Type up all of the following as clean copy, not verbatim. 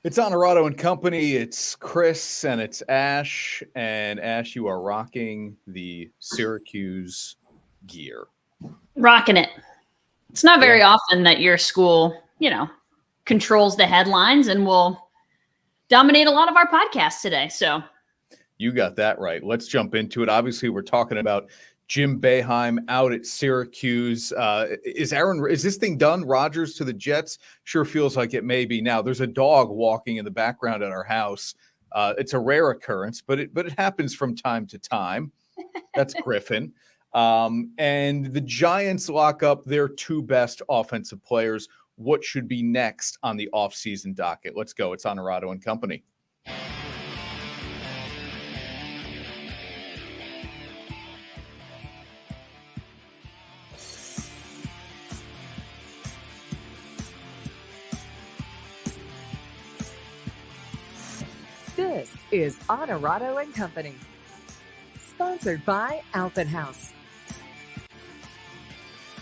It's Onorato Company. It's Chris and it's Ash. And Ash, you are rocking the Syracuse gear. Rocking it. It's not very often that your school, controls the headlines and will dominate a lot of our podcasts today. So you got that right. Let's jump into it. Obviously, we're talking about Jim Boeheim out at Syracuse. Is this thing done? Rodgers to the Jets? Sure feels like it may be now. There's a dog walking in the background at our house. It's a rare occurrence, but it happens from time to time. That's Griffin. And the Giants lock up their two best offensive players. What should be next on the offseason docket? Let's go. It's Onorato Company. This is Onorato Company, sponsored by Albany House.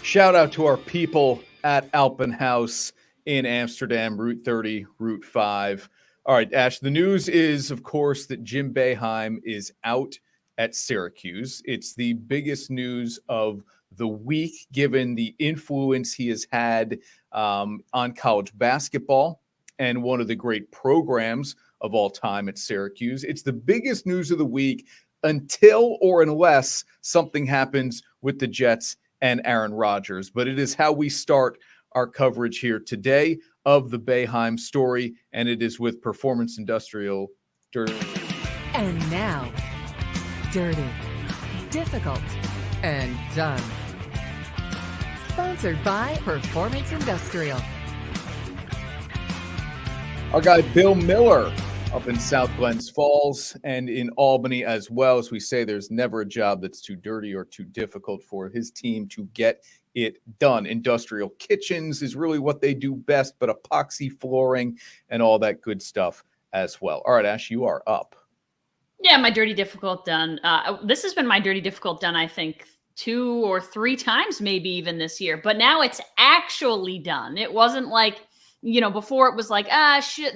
Shout out to our people at Albany House in Amsterdam, Route 30, Route 5. All right, Ash, the news is, of course, that Jim Boeheim is out at Syracuse. It's the biggest news of the week, given the influence he has had on college basketball and one of the great programs of all time at Syracuse. It's the biggest news of the week until or unless something happens with the Jets and Aaron Rodgers. But it is how we start our coverage here today of the Boeheim story, and it is with Performance Industrial Dirty. And now, Dirty, Difficult, and Done. Sponsored by Performance Industrial. Our guy Bill Miller up in South Glens Falls and in Albany as well. As we say, there's never a job that's too dirty or too difficult for his team to get it done. Industrial kitchens is really what they do best, but epoxy flooring and all that good stuff as well. All right, Ash, you are up. Yeah, my Dirty Difficult done. This has been my Dirty Difficult done, I think, 2 or 3 times, maybe even this year. But now it's actually done. It wasn't like, before it was like,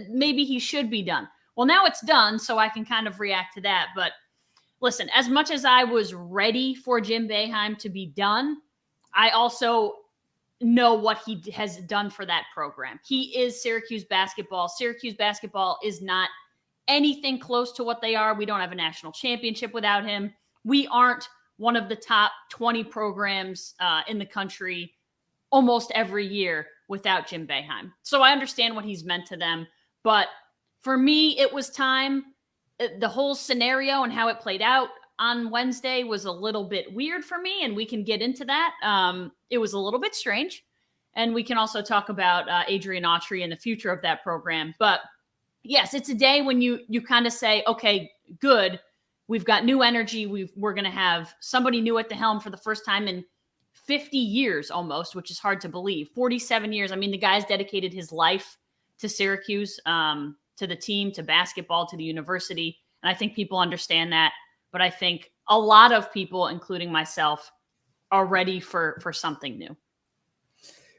maybe he should be done. Well, now it's done, so I can kind of react to that. But listen, as much as I was ready for Jim Boeheim to be done, I also know what he has done for that program. He is Syracuse basketball. Syracuse basketball is not anything close to what they are. We don't have a national championship without him. We aren't one of the top 20 programs in the country almost every year without Jim Boeheim. So I understand what he's meant to them, but for me, it was time. The whole scenario and how it played out on Wednesday was a little bit weird for me, and we can get into that. It was a little bit strange, and we can also talk about Adrian Autry and the future of that program. But yes, it's a day when you kind of say, okay, good. We've got new energy. We're going to have somebody new at the helm for the first time in 50 years almost, which is hard to believe. 47 years. I mean, the guy's dedicated his life to Syracuse, to the team, to basketball, to the university. And I think people understand that. But I think a lot of people, including myself, are ready for something new.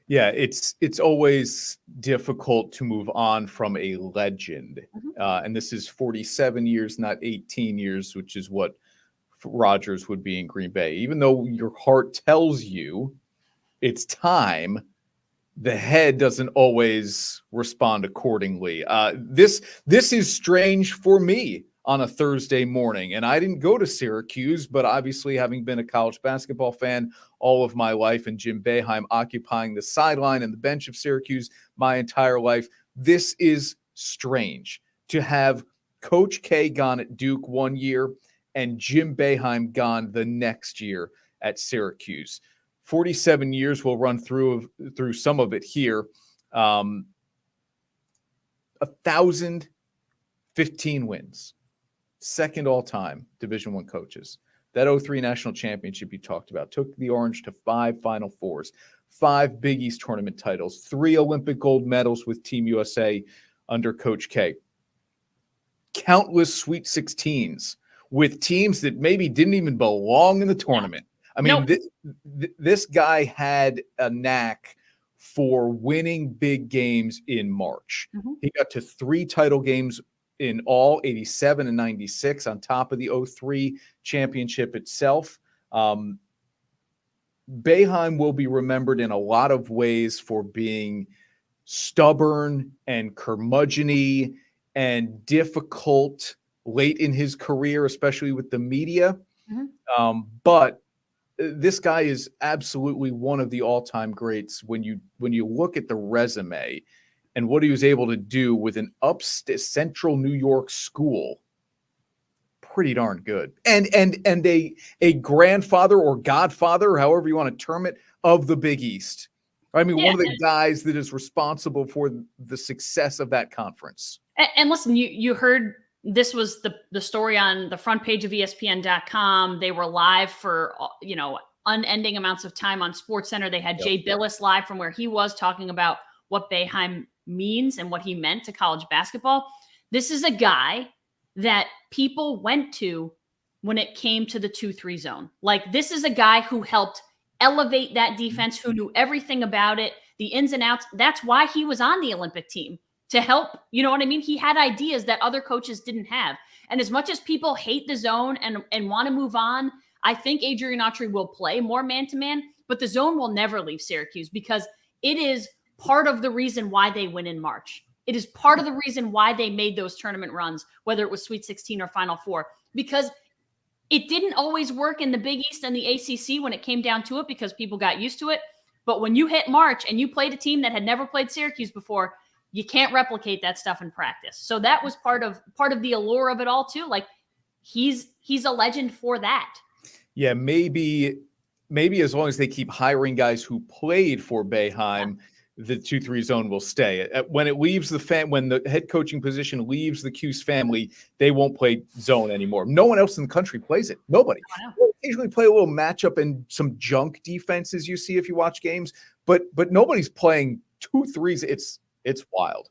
Yeah, it's always difficult to move on from a legend. And this is 47 years, not 18 years, which is what Rodgers would be in Green Bay. Even though your heart tells you it's time, the head doesn't always respond accordingly. This is strange for me on a Thursday morning. And I didn't go to Syracuse, but obviously having been a college basketball fan all of my life and Jim Boeheim occupying the sideline and the bench of Syracuse my entire life, this is strange to have Coach K gone at Duke one year and Jim Boeheim gone the next year at Syracuse. 47 years, we'll run through some of it here. 1,015 wins, second all-time Division I coaches. That 2003 national championship you talked about took the Orange to 5 Final Fours, 5 Big East tournament titles, 3 Olympic gold medals with Team USA under Coach K. Countless Sweet 16s with teams that maybe didn't even belong in the tournament. I mean, this guy had a knack for winning big games in March. Mhm. He got to 3 title games in all, 87 and 96, on top of the 03 championship itself. Boeheim will be remembered in a lot of ways for being stubborn and curmudgeon-y and difficult late in his career, especially with the media. But this guy is absolutely one of the all-time greats when you look at the resume and what he was able to do with an upstate central New York school. Pretty darn good. And a grandfather or godfather, however you want to term it, of the Big East. I mean, one of the guys that is responsible for the success of that conference. And listen, you heard this was the story on the front page of ESPN.com. They were live for, unending amounts of time on SportsCenter. They had Jay Billis live from where he was talking about what Boeheim means and what he meant to college basketball. This is a guy that people went to when it came to the 2-3 zone. Like, this is a guy who helped elevate that defense, who knew everything about it, the ins and outs. That's why he was on the Olympic team, to help. You know what I mean? He had ideas that other coaches didn't have. And as much as people hate the zone and want to move on, I think Adrian Autry will play more man-to-man, but the zone will never leave Syracuse because it is part of the reason why they win in March. It is part of the reason why they made those tournament runs, whether it was Sweet 16 or Final Four, because it didn't always work in the Big East and the ACC when it came down to it because people got used to it. But when you hit March and you played a team that had never played Syracuse before, you can't replicate that stuff in practice. So that was part of the allure of it all too. Like, he's a legend for that. Yeah, maybe as long as they keep hiring guys who played for Boeheim, the 2-3 zone will stay. When it leaves when the head coaching position leaves the Cuse family, they won't play zone anymore. No one else in the country plays it. Nobody. They'll occasionally play a little matchup and some junk defenses you see if you watch games, but nobody's playing 2-3s. It's wild.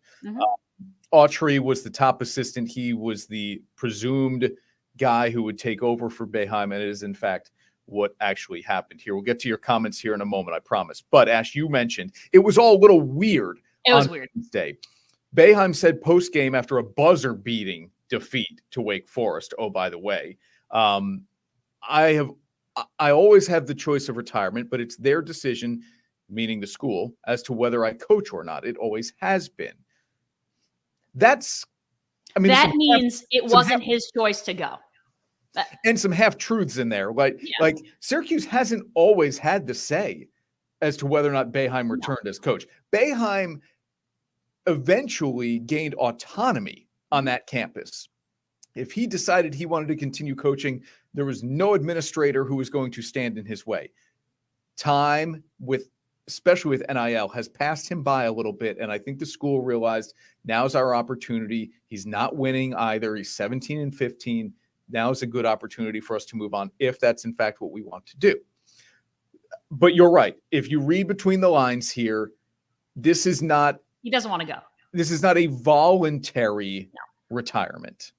Autry was the top assistant. He was the presumed guy who would take over for Boeheim, and it is in fact what actually happened here. We'll get to your comments here in a moment, I promise. But Ash, you mentioned it was all a little weird. It was weird. Wednesday. Boeheim said post-game after a buzzer-beating defeat to Wake Forest. Oh, by the way, I always have the choice of retirement, but it's their decision, meaning the school, as to whether I coach or not. It always has been. That means it wasn't his choice to go. And some half-truths in there. Like Syracuse hasn't always had the say as to whether or not Boeheim returned as coach. Boeheim eventually gained autonomy on that campus. If he decided he wanted to continue coaching, there was no administrator who was going to stand in his way. Time, especially with NIL, has passed him by a little bit, and I think the school realized now's our opportunity. He's not winning either. He's 17 and 15. Now is a good opportunity for us to move on if that's in fact what we want to do. But you're right. If you read between the lines here, this is not. He doesn't want to go. This is not a voluntary retirement.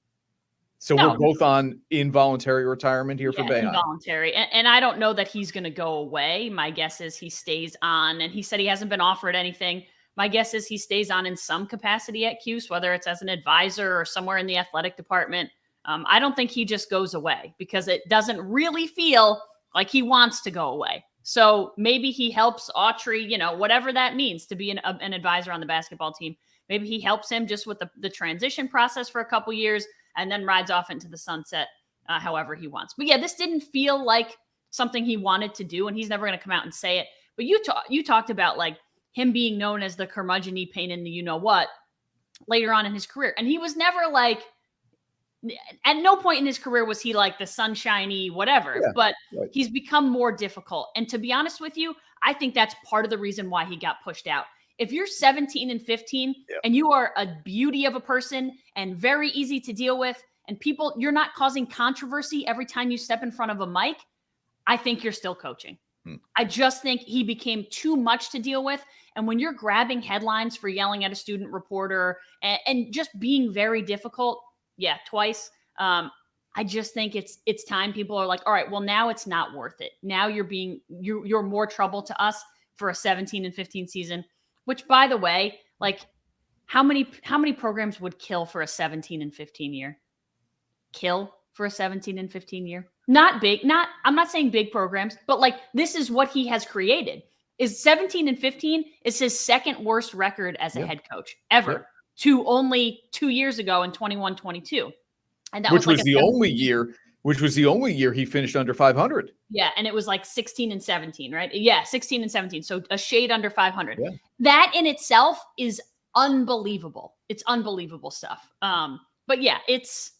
So we're both on involuntary retirement here for Boeheim. Involuntary. And I don't know that he's going to go away. My guess is he stays on. And he said he hasn't been offered anything. My guess is he stays on in some capacity at Cuse, whether it's as an advisor or somewhere in the athletic department. I don't think he just goes away because it doesn't really feel like he wants to go away. So maybe he helps Autry, whatever that means to be an advisor on the basketball team. Maybe he helps him just with the transition process for a couple years and then rides off into the sunset however he wants. But yeah, this didn't feel like something he wanted to do, and he's never going to come out and say it. But you talked about like him being known as the curmudgeon-y pain in the you-know-what later on in his career. And he was never like, at no point in his career was he like the sunshiny whatever, but he's become more difficult. And to be honest with you, I think that's part of the reason why he got pushed out. If you're 17 and 15 and you are a beauty of a person and very easy to deal with, and you're not causing controversy every time you step in front of a mic, I think you're still coaching. I just think he became too much to deal with. And when you're grabbing headlines for yelling at a student reporter and just being very difficult, twice. I just think it's time people are like, all right, well, now it's not worth it. Now you're more trouble to us for a 17-15 season, which, by the way, like how many programs would kill for a 17-15 year? Kill for a 17-15 year? Not big, I'm not saying big programs, but like this is what he has created. Is 17-15 is his second worst record as a head coach ever, to only 2 years ago in 21-22. And that which was was the only year he finished under 500. Yeah, and it was like 16-17, right? Yeah, 16-17. So a shade under 500. Yeah. That in itself is unbelievable. It's unbelievable stuff. But yeah, it's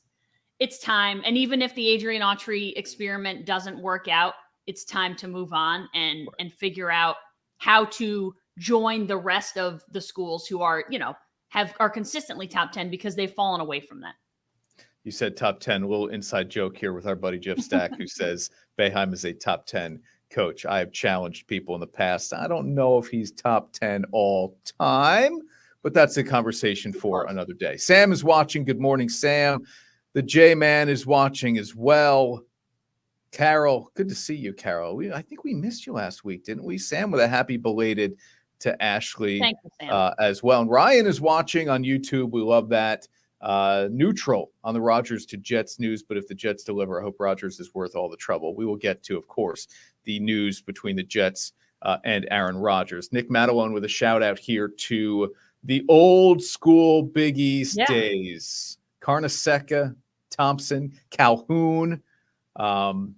time. And even if the Adrian Autry experiment doesn't work out, it's time to move on and figure out how to join the rest of the schools who are, are consistently top 10, because they've fallen away from that. You said top 10. A little inside joke here with our buddy Jeff Stack, who says Boeheim is a top 10 coach. I have challenged people in the past. I don't know if he's top 10 all time, but that's a conversation for another day. Sam is watching. Good morning, Sam. The J-Man is watching as well. Carol, good to see you, Carol. I think we missed you last week, didn't we? Sam, with a happy belated to Ashley. Thank you, Sam. As well. And Ryan is watching on YouTube. We love that. Neutral on the Rodgers to Jets news, but if the Jets deliver, I hope Rodgers is worth all the trouble. We will get to, of course, the news between the Jets and Aaron Rodgers. Nick Madelone with a shout out here to the old school Big East days. Carnesecca, Thompson, Calhoun, some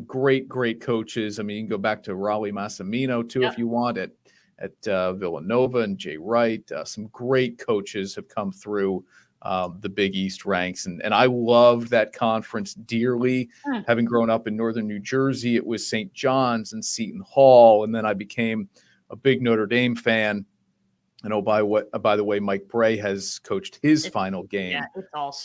great coaches. I mean, you can go back to Raleigh Massimino too, if you want, at Villanova, and Jay Wright. Some great coaches have come through the Big East ranks. And I loved that conference dearly. Having grown up in northern New Jersey, it was St. John's and Seton Hall. And then I became a big Notre Dame fan. And by the way, Mike Bray has coached his final game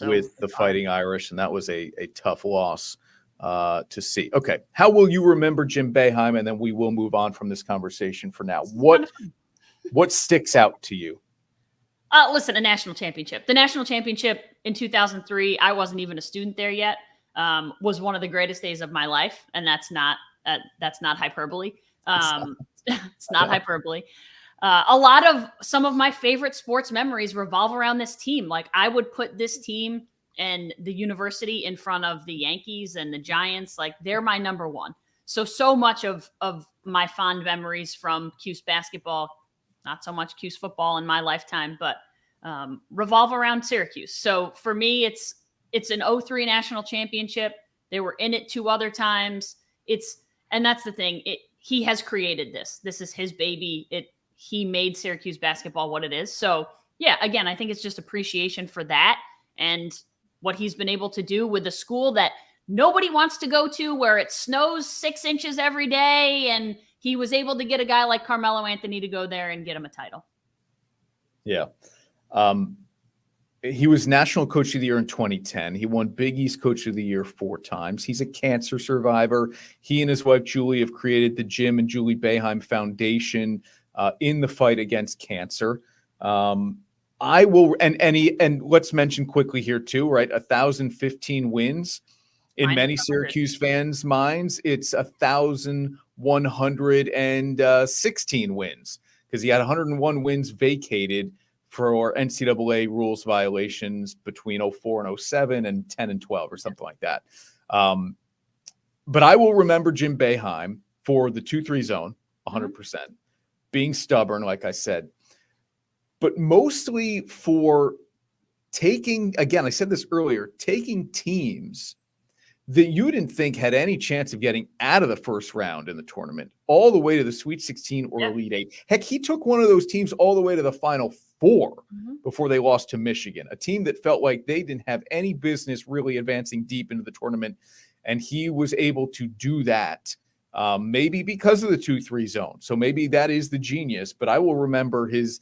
with the Fighting Irish, and that was a tough loss to see. Okay, how will you remember Jim Boeheim? And then we will move on from this conversation for now. What sticks out to you? Listen, a national championship. The national championship in 2003, I wasn't even a student there yet, was one of the greatest days of my life, and that's not hyperbole. It's not hyperbole. A lot of some of my favorite sports memories revolve around this team. Like, I would put this team and the university in front of the Yankees and the Giants. Like, they're my number one. So much of my fond memories from Cuse basketball, not so much Cuse football in my lifetime, but revolve around Syracuse. So for me, it's an 2003 national championship. They were in it 2 other times. And that's the thing. He has created this. This is his baby. He made Syracuse basketball what it is. So yeah, again, I think it's just appreciation for that and what he's been able to do with a school that nobody wants to go to, where it snows 6 inches every day. And he was able to get a guy like Carmelo Anthony to go there and get him a title. Yeah. He was National Coach of the Year in 2010. He won Big East Coach of the Year 4 times. He's a cancer survivor. He and his wife, Julie, have created the Jim and Julie Boeheim Foundation in the fight against cancer. I will, and let's mention quickly here too, right? 1,015 wins. In many Syracuse fans' minds, it's 1,116 wins, because he had 101 wins vacated for NCAA rules violations between 04 and 07 and 10 and 12 or something like that. But I will remember Jim Boeheim for the 2-3 zone, 100%, being stubborn, like I said, but mostly for taking, again, I said this earlier, taking teams that you didn't think had any chance of getting out of the first round in the tournament all the way to the Sweet 16 or Elite 8. Heck, he took one of those teams all the way to the Final Four before they lost to Michigan, a team that felt like they didn't have any business really advancing deep into the tournament. And he was able to do that, maybe because of the 2-3 zone. So maybe that is the genius, but I will remember his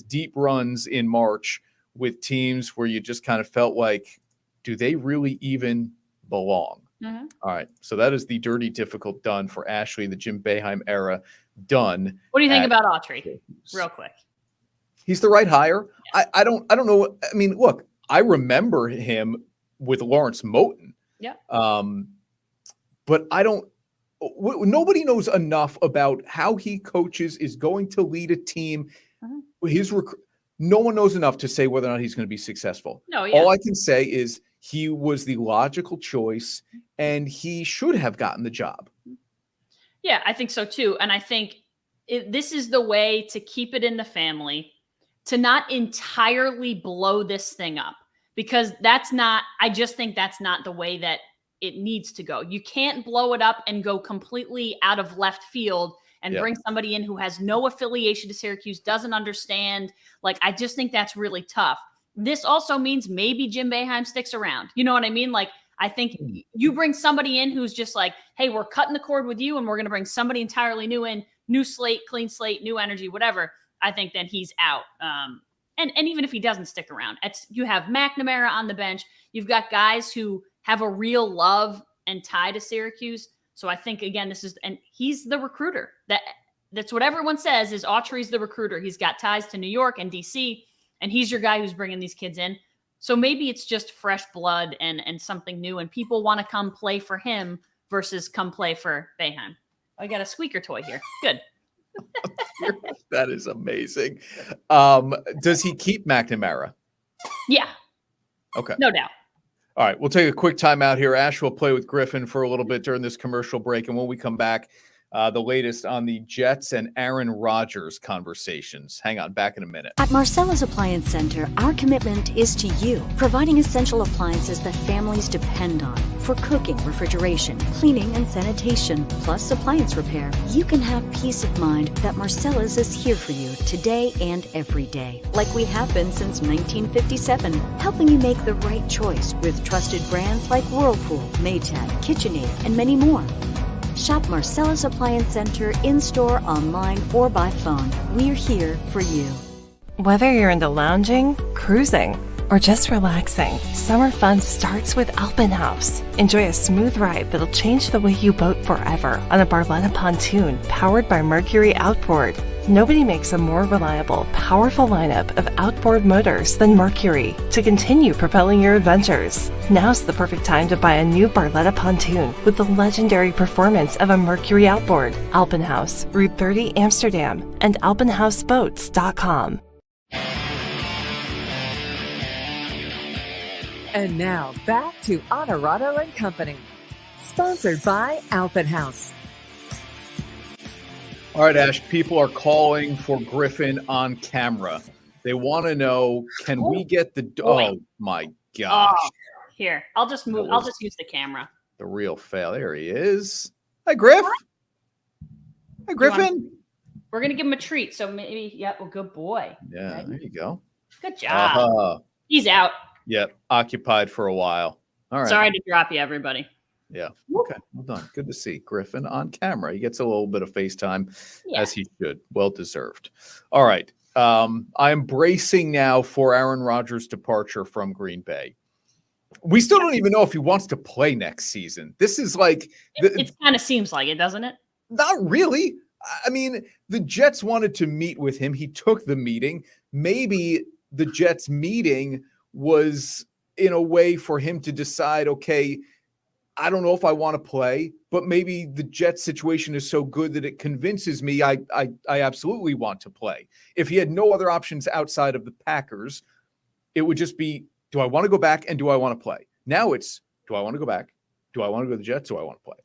deep runs in March with teams where you just kind of felt like, do they really even belong? All right. So that is the dirty, difficult done for Ashley, the Jim Boeheim era done. What do you think about Autry? Real quick. He's the right hire. Yeah. I don't know. I mean, look, I remember him with Lawrence Moten. Yeah. But I don't nobody knows enough about how he coaches, is going to lead a team. No one knows enough to say whether or not he's going to be successful. No, yeah. All I can say is he was the logical choice, and he should have gotten the job. Yeah, I think so too. And I think this is the way to keep it in the family, to not entirely blow this thing up, because I just think that's not the way that it needs to go. You can't blow it up and go completely out of left field and bring somebody in who has no affiliation to Syracuse, doesn't understand. Like, I just think that's really tough. This also means maybe Jim Boeheim sticks around. You know what I mean? Like, I think you bring somebody in who's just like, hey, we're cutting the cord with you, and we're going to bring somebody entirely new in, new slate, clean slate, new energy, whatever. I think then he's out. And even if he doesn't stick around, you have McNamara on the bench. You've got guys who have a real love and tie to Syracuse. So I think, again, and he's the recruiter. That's what everyone says, is Autry's the recruiter. He's got ties to New York and DC, and he's your guy who's bringing these kids in. So maybe it's just fresh blood and something new, and people want to come play for him versus come play for Boeheim. I got a squeaker toy here. Good. That is amazing. Does he keep McNamara? Yeah. Okay. No doubt. All right, we'll take a quick time out here. Ash will play with Griffin for a little bit during this commercial break, and when we come back, the latest on the Jets and Aaron Rodgers conversations. Hang on, back in a minute. At Marcella's Appliance Center, our commitment is to you, providing essential appliances that families depend on for cooking, refrigeration, cleaning, and sanitation, plus appliance repair. You can have peace of mind that Marcella's is here for you today and every day, like we have been since 1957, helping you make the right choice with trusted brands like Whirlpool, Maytag, KitchenAid, and many more. Shop Marcella's Appliance Center in-store, online, or by phone. We're here for you. Whether you're into lounging, cruising, or just relaxing, summer fun starts with Alpen House. Enjoy a smooth ride that'll change the way you boat forever on a Barletta pontoon powered by Mercury Outboard. Nobody makes a more reliable, powerful lineup of outboard motors than Mercury to continue propelling your adventures. Now's the perfect time to buy a new Barletta pontoon with the legendary performance of a Mercury outboard. Alpenhaus, Route 30, Amsterdam, and alpenhausboats.com. And now back to Onorato Company, sponsored by Alpenhaus. All right, Ash, people are calling for Griffin on camera. They want to know, can we get the... Oh, my gosh. Here, I'll just move. I'll just use the camera. The real fail. There he is. Hi, Griff. Hi, Griffin. We're going to give him a treat. So maybe, well, good boy. Yeah, right? There you go. Good job. He's out. Yep, occupied for a while. All right. Sorry to drop you, everybody. Yeah. Okay. Well done. Good to see Griffin on camera. He gets a little bit of FaceTime, as he should. Well deserved. All right. I'm bracing now for Aaron Rodgers' departure from Green Bay. We still don't even know if he wants to play next season. This is like... It kind of seems like it, doesn't it? Not really. I mean, the Jets wanted to meet with him. He took the meeting. Maybe the Jets meeting was in a way for him to decide, okay, I don't know if I want to play, but maybe the Jets situation is so good that it convinces me I absolutely want to play. If he had no other options outside of the Packers, it would just be, do I want to go back and do I want to play? Now it's, do I want to go back? Do I want to go to the Jets? Do I want to play?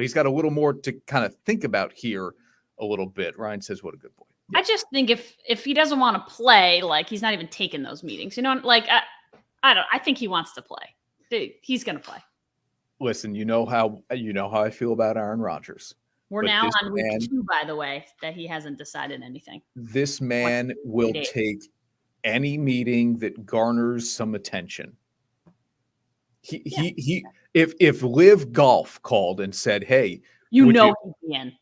He's got a little more to kind of think about here a little bit. Ryan says, what a good boy. I just think if he doesn't want to play, like, he's not even taking those meetings. I think he wants to play. Dude, he's going to play. Listen, you know how I feel about Aaron Rodgers. We're now on week 2, by the way, that he hasn't decided anything. This man will take any meeting that garners some attention. If Live Golf called and said, "Hey, he'd be in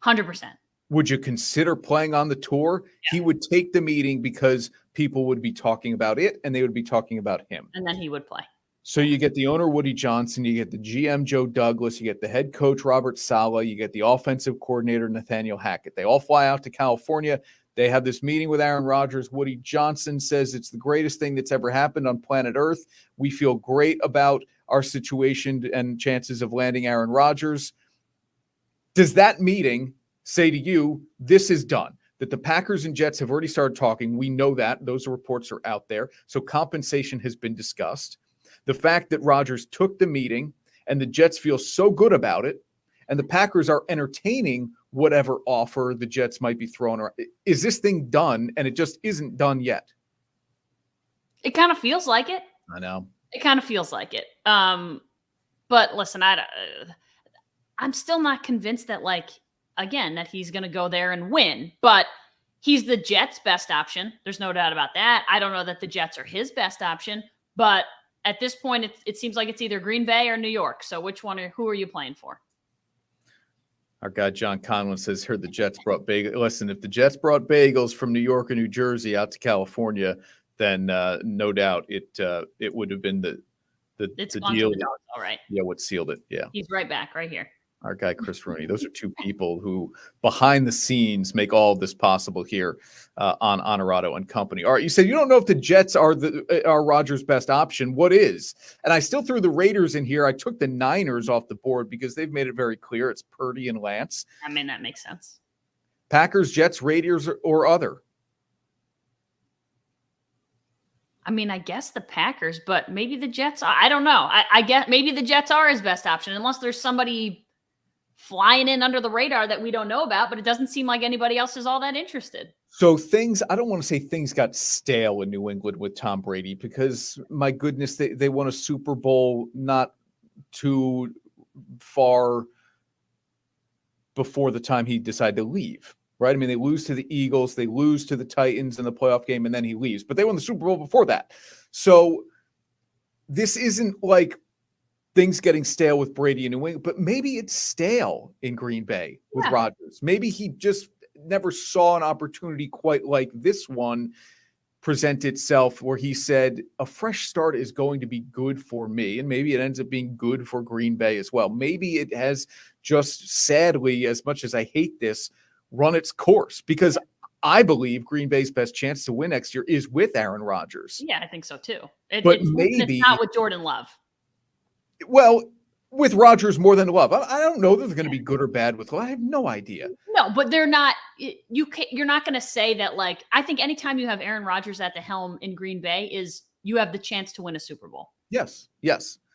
100%. Would you consider playing on the tour?" Yeah. He would take the meeting because people would be talking about it and they would be talking about him. And then he would play. So you get the owner, Woody Johnson, you get the GM, Joe Douglas, you get the head coach, Robert Saleh, you get the offensive coordinator, Nathaniel Hackett. They all fly out to California. They have this meeting with Aaron Rodgers. Woody Johnson says it's the greatest thing that's ever happened on planet Earth. We feel great about our situation and chances of landing Aaron Rodgers. Does that meeting say to you, this is done? That the Packers and Jets have already started talking. We know that. Those reports are out there. So compensation has been discussed. The fact that Rodgers took the meeting and the Jets feel so good about it, and the Packers are entertaining whatever offer the Jets might be throwing around. Is this thing done? And it just isn't done yet. It kind of feels like it. I know. It kind of feels like it. But listen, I'm still not convinced that, like, again, that he's going to go there and win. But he's the Jets' best option. There's no doubt about that. I don't know that the Jets are his best option. But at this point, it seems like it's either Green Bay or New York. So who are you playing for? Our guy John Conlon says, heard the Jets brought bagels. Listen, if the Jets brought bagels from New York or New Jersey out to California, then no doubt it would have been the deal. All right. Yeah, what sealed it. Yeah. He's right back right here. Our guy Chris Rooney. Those are two people who behind the scenes make all of this possible here on Onorato and Company. All right, you said you don't know if the Jets are Rodgers' best option. What is? And I still threw the Raiders in here. I took the Niners off the board because they've made it very clear it's Purdy and Lance. I mean, that makes sense. Packers, Jets, Raiders, or other. I mean, I guess the Packers, but maybe the Jets. I don't know. I guess maybe the Jets are his best option, unless there's somebody flying in under the radar that we don't know about, but it doesn't seem like anybody else is all that interested. So I don't want to say things got stale in New England with Tom Brady because, my goodness, they won a Super Bowl not too far before the time he decided to leave, right? I mean, they lose to the Eagles, they lose to the Titans in the playoff game, and then he leaves. But they won the Super Bowl before that. So this isn't like things getting stale with Brady in New England, but maybe it's stale in Green Bay with Rodgers. Maybe he just never saw an opportunity quite like this one present itself where he said, a fresh start is going to be good for me. And maybe it ends up being good for Green Bay as well. Maybe it has just, sadly, as much as I hate this, run its course, because I believe Green Bay's best chance to win next year is with Aaron Rodgers. Yeah, I think so too. But it's not with Jordan Love. Well, with Rodgers more than Love. I don't know that they're going to be good or bad with Love. I have no idea. No, but they're not. You're not going to say that. Like, I think anytime you have Aaron Rodgers at the helm in Green Bay, is you have the chance to win a Super Bowl. Yes.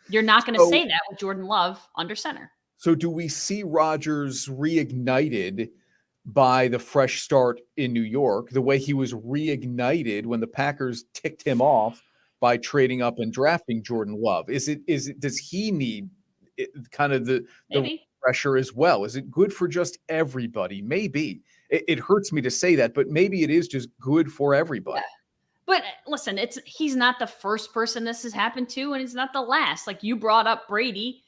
You're not going to say that with Jordan Love under center. So do we see Rodgers reignited by the fresh start in New York, the way he was reignited when the Packers ticked him off by trading up and drafting Jordan Love? Does he need kind of the pressure as well? Is it good for just everybody? Maybe. It hurts me to say that, but maybe it is just good for everybody. Yeah. But listen, he's not the first person this has happened to, and he's not the last. Like, you brought up Brady.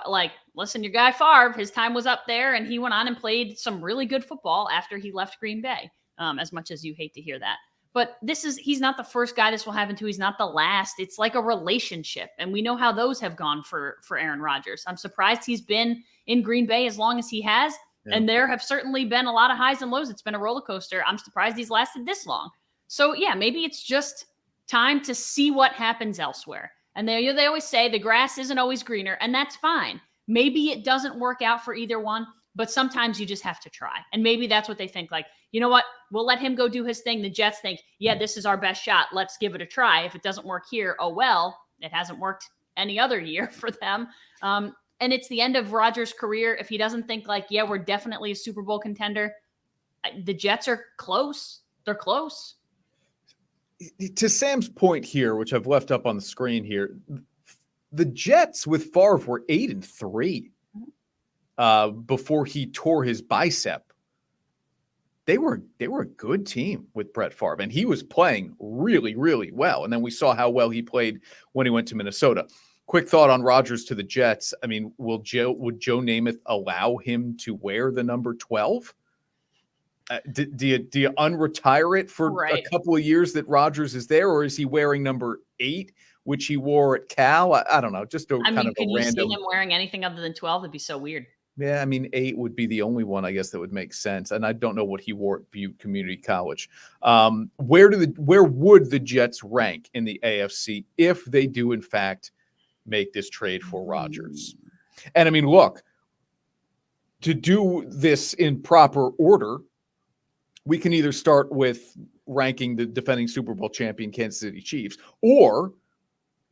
Like, listen, your guy Favre, his time was up there, and he went on and played some really good football after he left Green Bay, as much as you hate to hear that. But he's not the first guy this will happen to. He's not the last. It's like a relationship. And we know how those have gone for Aaron Rodgers. I'm surprised he's been in Green Bay as long as he has. Yeah. And there have certainly been a lot of highs and lows. It's been a roller coaster. I'm surprised he's lasted this long. So yeah, maybe it's just time to see what happens elsewhere. And they always say the grass isn't always greener, and that's fine. Maybe it doesn't work out for either one, but sometimes you just have to try. And maybe that's what they think. Like, you know what? We'll let him go do his thing. The Jets think, yeah, this is our best shot. Let's give it a try. If it doesn't work here, oh, well, it hasn't worked any other year for them. And it's the end of Rodgers' career. If he doesn't think like, yeah, we're definitely a Super Bowl contender, the Jets are close. They're close. To Sam's point here, which I've left up on the screen here, the Jets with Favre were 8-3 before he tore his bicep. They were a good team with Brett Favre, and he was playing really, really well. And then we saw how well he played when he went to Minnesota. Quick thought on Rodgers to the Jets. I mean, would Joe Namath allow him to wear the number 12? Do you unretire it for a couple of years that Rodgers is there, or is he wearing number 8, which he wore at Cal? I don't know. Just kind of a random. Could you see him wearing anything other than 12? It'd be so weird. Yeah, I mean, 8 would be the only one, I guess, that would make sense. And I don't know what he wore at Butte Community College. Where would the Jets rank in the AFC if they do, in fact, make this trade for Rodgers? And I mean, look, to do this in proper order, we can either start with ranking the defending Super Bowl champion Kansas City Chiefs or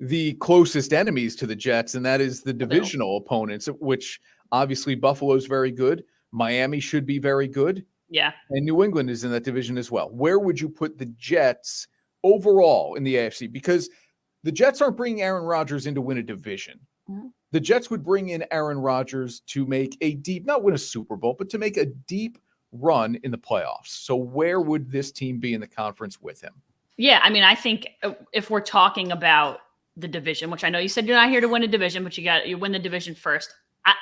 the closest enemies to the Jets, and that is the divisional opponents, which obviously Buffalo is very good. Miami should be very good. Yeah. And New England is in that division as well. Where would you put the Jets overall in the AFC? Because the Jets aren't bringing Aaron Rodgers in to win a division. Mm-hmm. The Jets would bring in Aaron Rodgers to make a deep, not win a Super Bowl, but to make a deep run in the playoffs. So where would this team be in the conference with him? Yeah, I mean, I think if we're talking about the division, which I know you said you're not here to win a division, but you win the division first.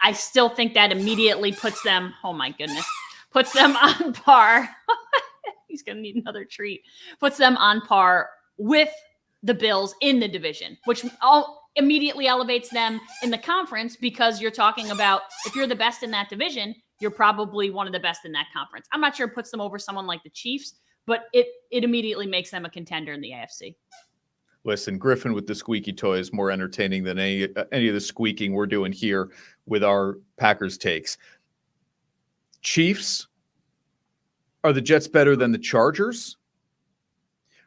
I still think that immediately puts them, oh my goodness, puts them on par. He's going to need another treat. Puts them on par with the Bills in the division, which all immediately elevates them in the conference, because you're talking about, if you're the best in that division, you're probably one of the best in that conference. I'm not sure it puts them over someone like the Chiefs, but it immediately makes them a contender in the AFC. Listen, Griffin with the squeaky toy is more entertaining than any of the squeaking we're doing here with our Packers takes. Chiefs, are the Jets better than the Chargers?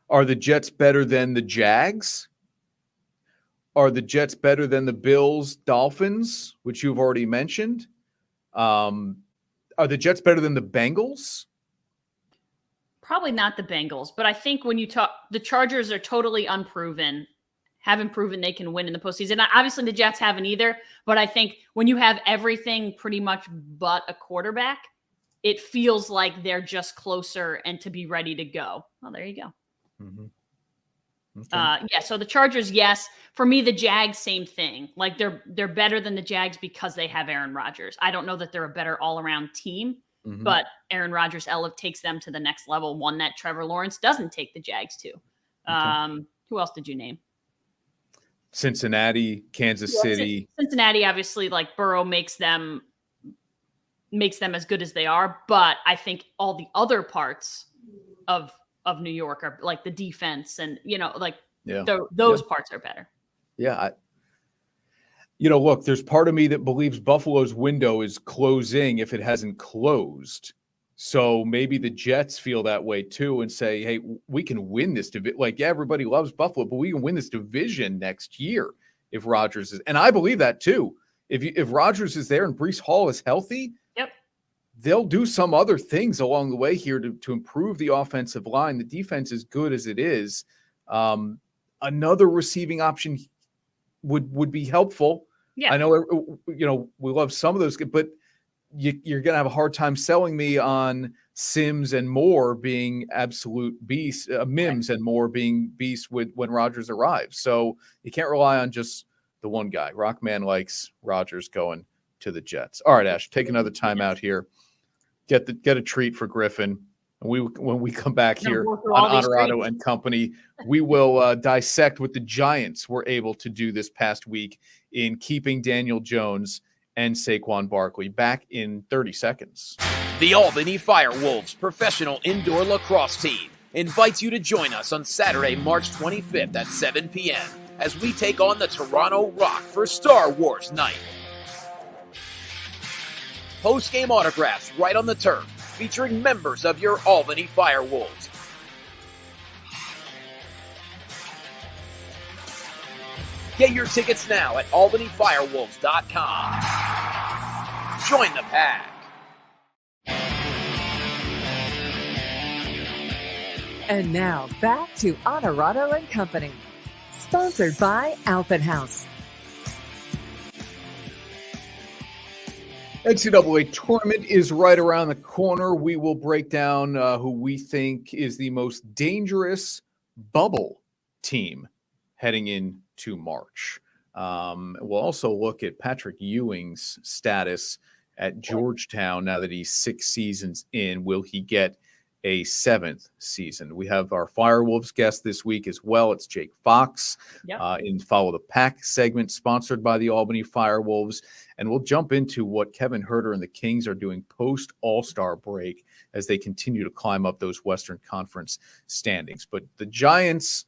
Are the Jets better than the Jags? Are the Jets better than the Bills, Dolphins, which you've already mentioned? Are the Jets better than the Bengals? Probably not the Bengals, but I think when you talk, the Chargers are totally unproven, haven't proven they can win in the postseason. Obviously, the Jets haven't either, but I think when you have everything pretty much but a quarterback, it feels like they're just closer and to be ready to go. Well, there you go. Mm-hmm. Okay. Yeah, so the Chargers, yes. For me, the Jags, same thing. Like they're better than the Jags because they have Aaron Rodgers. I don't know that they're a better all-around team, but Aaron Rodgers takes them to the next level, one that Trevor Lawrence doesn't take the Jags to. Who else did you name? Cincinnati, Kansas City. Cincinnati, obviously, like Burrow makes them as good as they are, but I think all the other parts of New York are like the defense and, those parts are better. Yeah. Look, there's part of me that believes Buffalo's window is closing if it hasn't closed. So maybe the Jets feel that way too and say, hey, we can win this division. Like, yeah, everybody loves Buffalo, but we can win this division next year if Rodgers is. And I believe that too. If Rodgers is there and Breece Hall is healthy, they'll do some other things along the way here to improve the offensive line. The defense is good as it is. Another receiving option would be helpful. Yeah. I know, we love some of those, but you're going to have a hard time selling me on Sims and Moore being absolute beasts, Mims and Moore being beasts when Rodgers arrives. So you can't rely on just the one guy. Rockman likes Rodgers going to the Jets. All right, Ash, take another time out here. Get a treat for Griffin. And when we come back here on Onorato and Company, we will dissect what the Giants were able to do this past week in keeping Daniel Jones and Saquon Barkley. Back in 30 seconds. The Albany FireWolves professional indoor lacrosse team invites you to join us on Saturday, March 25th at 7 p.m. as we take on the Toronto Rock for Star Wars Night. Post-game autographs right on the turf, featuring members of your Albany FireWolves. Get your tickets now at albanyfirewolves.com. Join the pack. And now back to Onorato and Company, sponsored by Alpen House. NCAA tournament is right around the corner. We will break down who we think is the most dangerous bubble team heading into March. We'll also look at Patrick Ewing's status at Georgetown now that he's 6 seasons in. Will he get a 7th season? We have our FireWolves guest this week as well. It's Jake Fox in Follow the Pack segment, sponsored by the Albany FireWolves. And we'll jump into what Kevin Huerter and the Kings are doing post All-Star break as they continue to climb up those Western Conference standings. But the Giants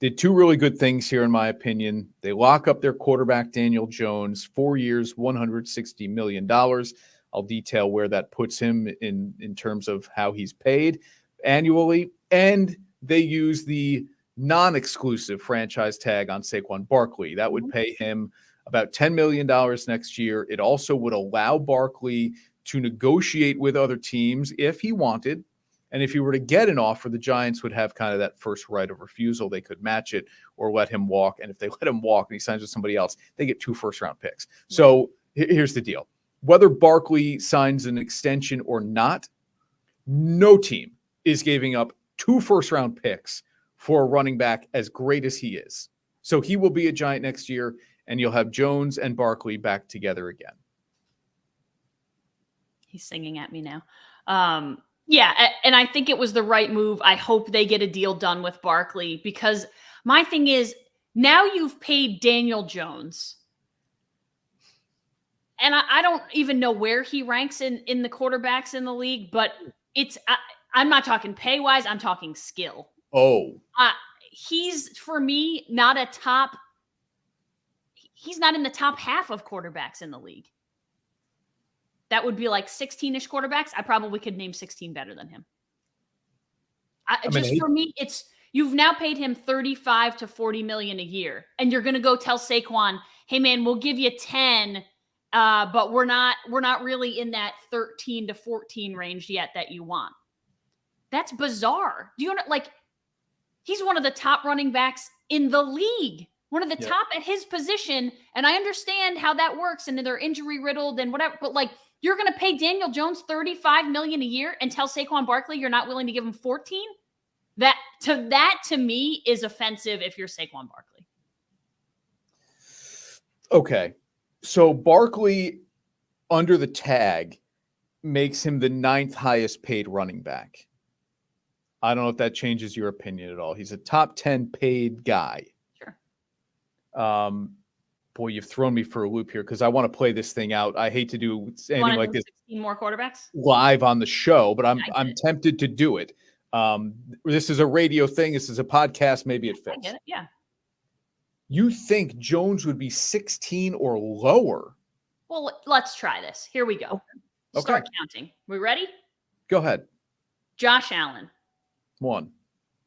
did 2 really good things here, in my opinion. They lock up their quarterback, Daniel Jones, 4 years, $160 million. A I'll detail where that puts him in terms of how he's paid annually. And they use the non-exclusive franchise tag on Saquon Barkley. That would pay him about $10 million next year. It also would allow Barkley to negotiate with other teams if he wanted. And if he were to get an offer, the Giants would have kind of that first right of refusal. They could match it or let him walk. And if they let him walk and he signs with somebody else, they get 2 first-round picks. So here's the deal. Whether Barkley signs an extension or not, no team is giving up 2 first-round picks for a running back as great as he is. So he will be a Giant next year, and you'll have Jones and Barkley back together again. He's singing at me now. Yeah, and I think it was the right move. I hope they get a deal done with Barkley, because my thing is, now you've paid Daniel Jones. And I don't even know where he ranks in the quarterbacks in the league, but I'm not talking pay-wise, I'm talking skill. Oh. He's, for me, he's not in the top half of quarterbacks in the league. That would be like 16-ish quarterbacks. I probably could name 16 better than him. For me, you've now paid him $35 to $40 million a year, and you're going to go tell Saquon, "Hey man, we'll give you 10, but we're not really in that 13 to 14 range yet that you want." That's bizarre. Do you know, like, he's one of the top running backs in the league, one of the top at his position, and I understand how that works, and they're injury riddled and whatever, but like, you're going to pay Daniel Jones $35 million a year and tell Saquon Barkley you're not willing to give him 14? That to me is offensive if you're Saquon Barkley. Okay. So Barkley, under the tag, makes him the 9th highest paid running back. I don't know if that changes your opinion at all. He's a top 10 paid guy. Sure. Boy, you've thrown me for a loop here because I want to play this thing out. I hate to do anything like this 16 more quarterbacks live on the show, but I'm tempted to do it. This is a radio thing. This is a podcast. Maybe it fits. I get it. Yeah. You think Jones would be 16 or lower? Well, let's try this. Here we go. Okay. Start counting. We ready? Go ahead. Josh Allen. 1.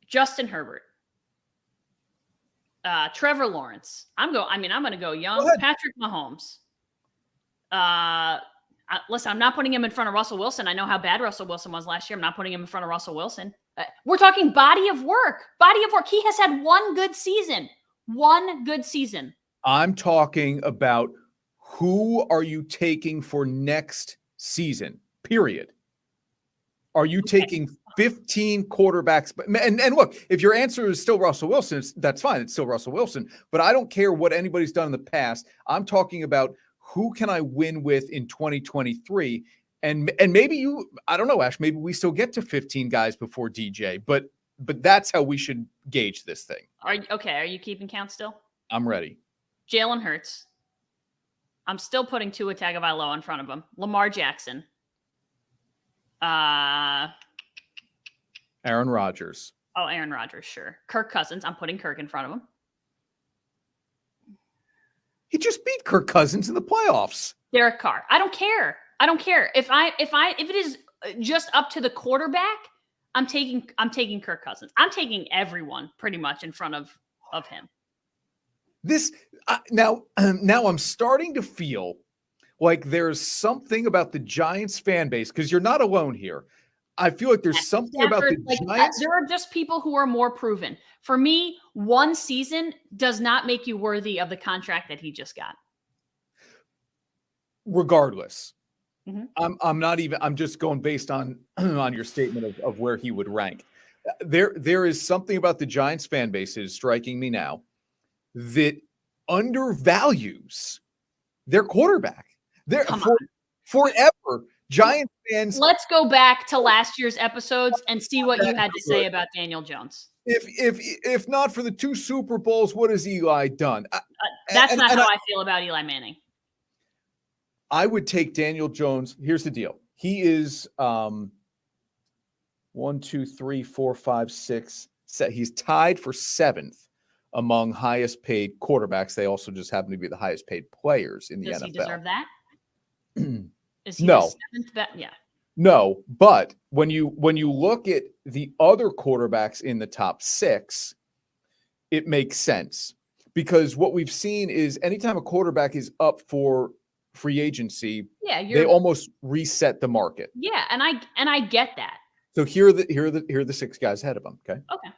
Justin Herbert. Trevor Lawrence. I'm going to go young. Go Patrick Mahomes. Listen, I'm not putting him in front of Russell Wilson. I know how bad Russell Wilson was last year. I'm not putting him in front of Russell Wilson. We're talking body of work. Body of work. He has had one good season. One good season. I'm talking about who are you taking for next season, period. Are you taking 15 quarterbacks? And look, if your answer is still Russell Wilson, that's fine. It's still Russell Wilson. But I don't care what anybody's done in the past. I'm talking about who can I win with in 2023? And maybe I don't know, Ash, maybe we still get to 15 guys before DJ. But that's how we should gauge this thing. Are you keeping count still? I'm ready. Jalen Hurts. I'm still putting Tua Tagovailoa in front of him. Lamar Jackson. Aaron Rodgers. Oh, Aaron Rodgers, sure. Kirk Cousins. I'm putting Kirk in front of him. He just beat Kirk Cousins in the playoffs. Derek Carr. I don't care. If it is just up to the quarterback, I'm taking Kirk Cousins. I'm taking everyone pretty much in front of him. This now I'm starting to feel like there's something about the Giants fan base, because you're not alone here. I feel like there's something about the Giants. There are just people who are more proven. For me, one season does not make you worthy of the contract that he just got. Regardless. Mm-hmm. I'm just going based on your statement of where he would rank. There is something about the Giants fan base that is striking me now that undervalues their quarterback. Forever, Giants fans. Let's go back to last year's episodes and see what you had to say about Daniel Jones. If not for the 2 Super Bowls, what has Eli done? That's not how I feel about Eli Manning. I would take Daniel Jones. Here's the deal. He is 1, 2, 3, 4, 5, 6. He's tied for 7th among highest paid quarterbacks. They also just happen to be the highest paid players in the NFL. Does he deserve that? Is he No. the seventh best? Yeah. No, but when you look at the other quarterbacks in the top 6, it makes sense, because what we've seen is anytime a quarterback is up for free agency, Yeah, they almost reset the market. Yeah, and I get that. So here are the 6 guys ahead of them. Okay. Okay.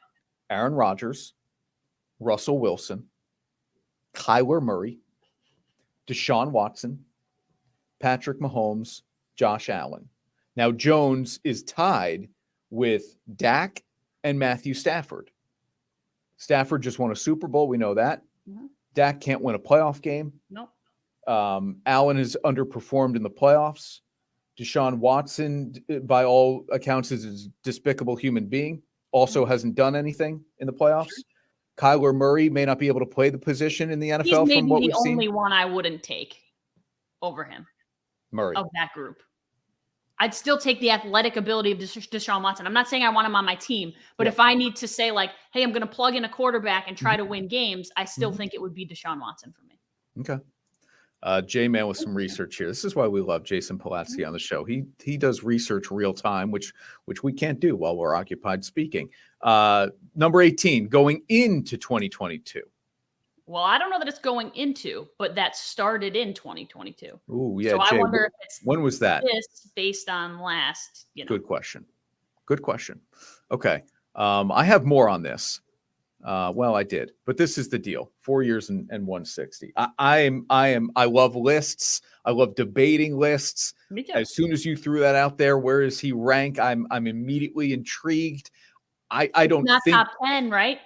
Aaron Rodgers, Russell Wilson, Kyler Murray, Deshaun Watson, Patrick Mahomes, Josh Allen. Now Jones is tied with Dak and Matthew Stafford. Stafford just won a Super Bowl. We know that. Mhm. Dak can't win a playoff game. Nope. Allen has underperformed in the playoffs. Deshaun Watson, by all accounts, is a despicable human being. Also hasn't done anything in the playoffs. Sure. Kyler Murray may not be able to play the position in the NFL. He's from what we've seen. Maybe the only one I wouldn't take over him. Murray. Of that group. I'd still take the athletic ability of Deshaun Watson. I'm not saying I want him on my team, but if I need to say like, hey, I'm going to plug in a quarterback and try to win games, I still think it would be Deshaun Watson for me. Okay. J-Man with some research here. This is why we love Jason Pulaski on the show. He does research real time, which we can't do while we're occupied speaking. Number 18, going into 2022. Well, I don't know that it's going into, but that started in 2022. Ooh, yeah. So Jay, I wonder if it's when was that? This based on last, Good question. Okay. I have more on this. Well, I did, but this is the deal. 4 years and 160. I love lists. I love debating lists. Me too. As soon as you threw that out there, where does he rank? I'm immediately intrigued. I don't not think top 10, right?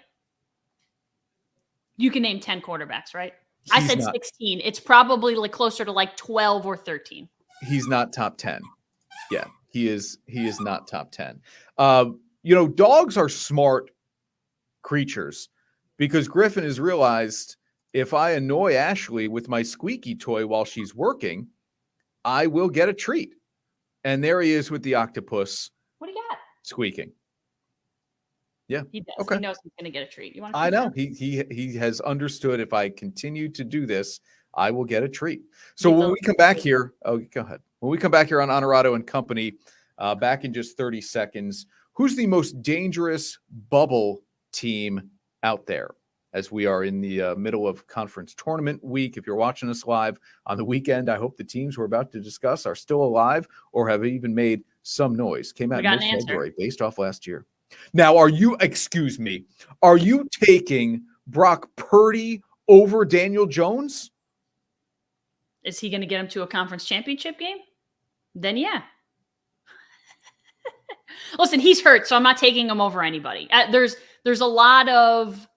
You can name 10 quarterbacks, right? I said 16. It's probably like closer to like 12 or 13. He's not top 10. Yeah, he is not top 10. Dogs are smart creatures, because Griffin has realized if I annoy Ashley with my squeaky toy while she's working, I will get a treat. And there he is with the octopus. What do you got? Squeaking. Yeah. He does. Okay. He knows he's going to get a treat. You want? I know. He has understood if I continue to do this, I will get a treat. So when we come back here, go ahead. When we come back here on Onorato and Company, back in just 30 seconds, who's the most dangerous bubble team out there? As we are in the middle of conference tournament week. If you're watching us live on the weekend, I hope the teams we're about to discuss are still alive or have even made some noise. Came out in mid-February based off last year. Now, are you taking Brock Purdy over Daniel Jones? Is he going to get him to a conference championship game? Then yeah. Listen, he's hurt, so I'm not taking him over anybody. There's a lot of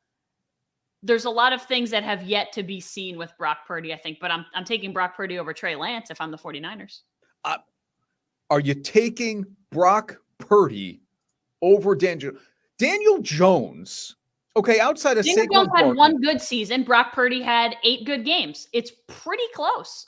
things that have yet to be seen with Brock Purdy, I think, but I'm taking Brock Purdy over Trey Lance if I'm the 49ers. Are you taking Brock Purdy over Daniel Jones? Okay, outside of Daniel Saquon Jones had Barkley, one good season. Brock Purdy had 8 good games. It's pretty close.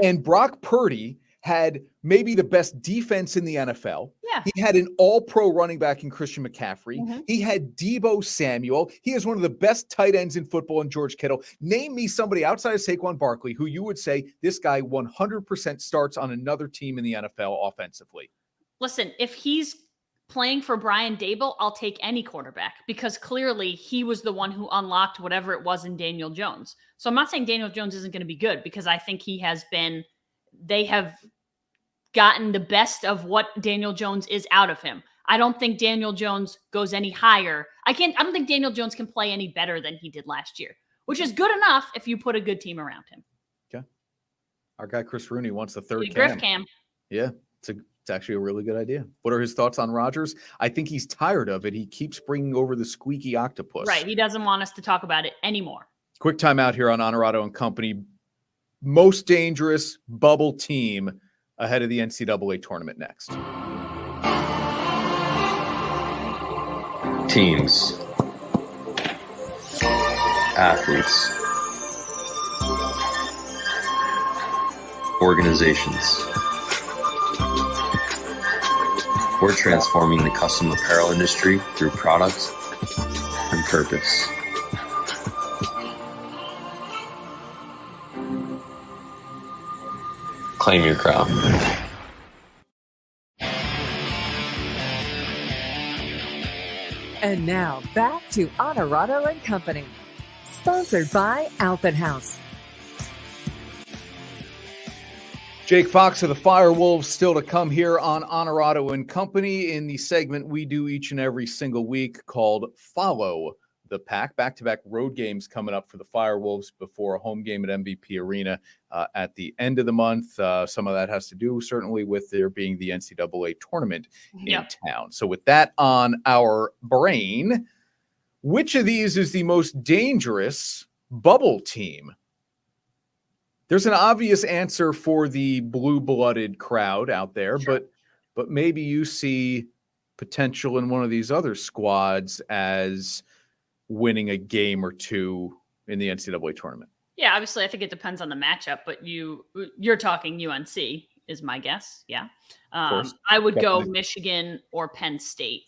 and Brock Purdy had maybe the best defense in the NFL. Yeah. He had an all-pro running back in Christian McCaffrey. Mm-hmm. He had Deebo Samuel. He has one of the best tight ends in football in George Kittle. Name me somebody outside of Saquon Barkley who you would say this guy 100% starts on another team in the NFL offensively. Listen, if he's playing for Brian Daboll, I'll take any quarterback, because clearly he was the one who unlocked whatever it was in Daniel Jones. So I'm not saying Daniel Jones isn't going to be good, because I think they have gotten the best of what Daniel Jones is out of him. I don't think Daniel Jones goes any higher. I don't think Daniel Jones can play any better than he did last year, which is good enough if you put a good team around him. Okay. Our guy Chris Rooney wants the third Griff Cam. Yeah, it's actually a really good idea. What are his thoughts on Rodgers? I think he's tired of it. He keeps bringing over the squeaky octopus. Right. He doesn't want us to talk about it anymore. Quick time out here on Onorato and Company. Most dangerous bubble team ahead of the NCAA tournament next. Teams, athletes, organizations. We're transforming the custom apparel industry through product and purpose. Claim your crown. And now back to Onorato and Company, sponsored by Alpen House. Jake Fox of the FireWolves still to come here on Onorato and Company in the segment we do each and every single week called Follow the Pack. Back-to-back road games coming up for the FireWolves before a home game at MVP Arena at the end of the month. Some of that has to do certainly with there being the NCAA tournament in town. So with that on our brain, which of these is the most dangerous bubble team? There's an obvious answer for the blue-blooded crowd out there, but maybe you see potential in one of these other squads as winning a game or two in the NCAA tournament. Yeah, obviously, I think it depends on the matchup, but you're talking UNC is my guess. Yeah, I would go Michigan or Penn State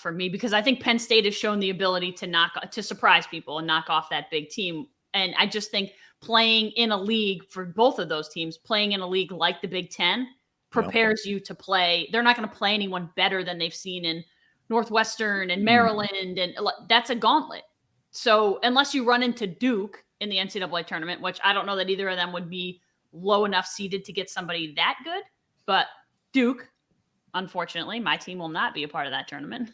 for me because I think Penn State has shown the ability to surprise people and knock off that big team. And I just think playing in a league for both of those teams, playing in a league like the Big Ten prepares you to play. They're not going to play anyone better than they've seen in Northwestern and Maryland. And that's a gauntlet. So unless you run into Duke in the NCAA tournament, which I don't know that either of them would be low enough seeded to get somebody that good, but Duke, unfortunately, my team will not be a part of that tournament.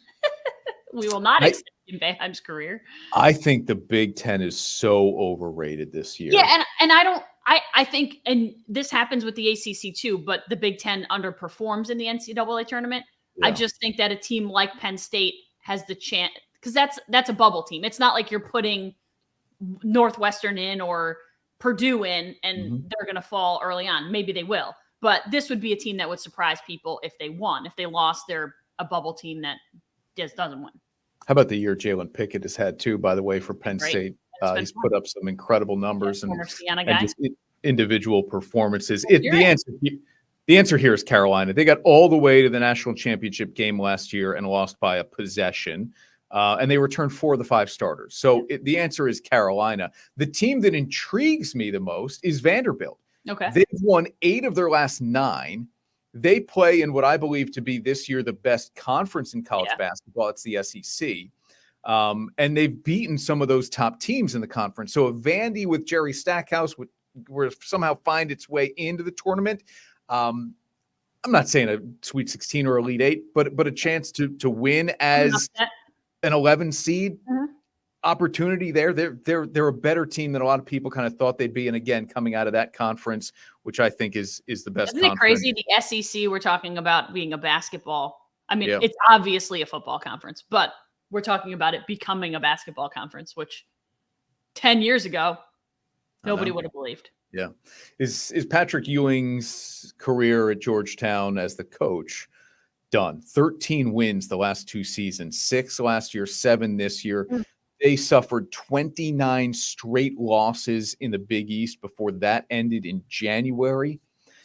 We will not extend in Boeheim's career. I think the Big Ten is so overrated this year. Yeah, and I think, and this happens with the ACC too, but the Big Ten underperforms in the NCAA tournament. Yeah. I just think that a team like Penn State has the chance, because that's a bubble team. It's not like you're putting Northwestern in or Purdue in and they're going to fall early on. Maybe they will, but this would be a team that would surprise people if they won. If they lost, they're a bubble team that just doesn't win. How about the year Jalen Pickett has had too, by the way, for Penn State? He's put up some incredible numbers and just individual performances. The answer here is Carolina. They got all the way to the national championship game last year and lost by a possession. And they returned 4 of the 5 starters. So the answer is Carolina. The team that intrigues me the most is Vanderbilt. Okay. They've won 8 of their last 9. They play in what I believe to be this year the best conference in college basketball. It's the SEC. And they've beaten some of those top teams in the conference. So if Vandy with Jerry Stackhouse were somehow find its way into the tournament, I'm not saying a Sweet 16 or Elite 8, but a chance to win as an 11 seed opportunity there. They're a better team than a lot of people kind of thought they'd be. And again, coming out of that conference, which I think is the best. Isn't it crazy? The SEC, we're talking about being a basketball. I mean, it's obviously a football conference, but we're talking about it becoming a basketball conference, which 10 years ago, nobody would have believed. Yeah. Is Patrick Ewing's career at Georgetown as the coach done? 13 wins the last 2 seasons, 6 last year, 7 this year. They suffered 29 straight losses in the Big East before that ended in January.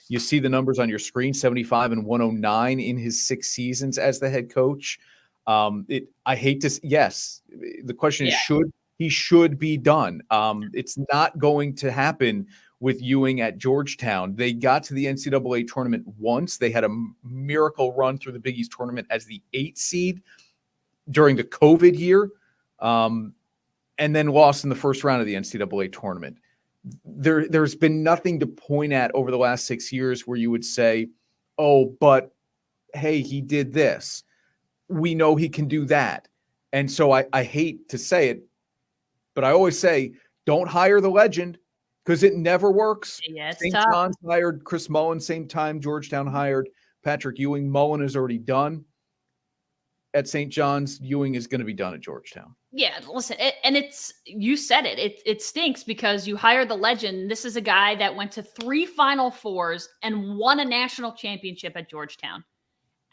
You see the numbers on your screen, 75 and 109 in his 6 seasons as the head coach. The question is, he should be done. It's not going to happen with Ewing at Georgetown. They got to the NCAA tournament once. They had a miracle run through the Big East tournament as the 8 seed during the COVID year. And then lost in the first round of the NCAA tournament. There's been nothing to point at over the last 6 years where you would say, oh, but hey, he did this. We know he can do that. And so I hate to say it, but I always say, don't hire the legend because it never works. Yeah, it's St. tough. John's hired Chris Mullen, same time Georgetown hired Patrick Ewing. Mullen is already done at St. John's. Ewing is going to be done at Georgetown. Yeah, listen, you said it. It stinks because you hire the legend. This is a guy that went to 3 Final Fours and won a national championship at Georgetown.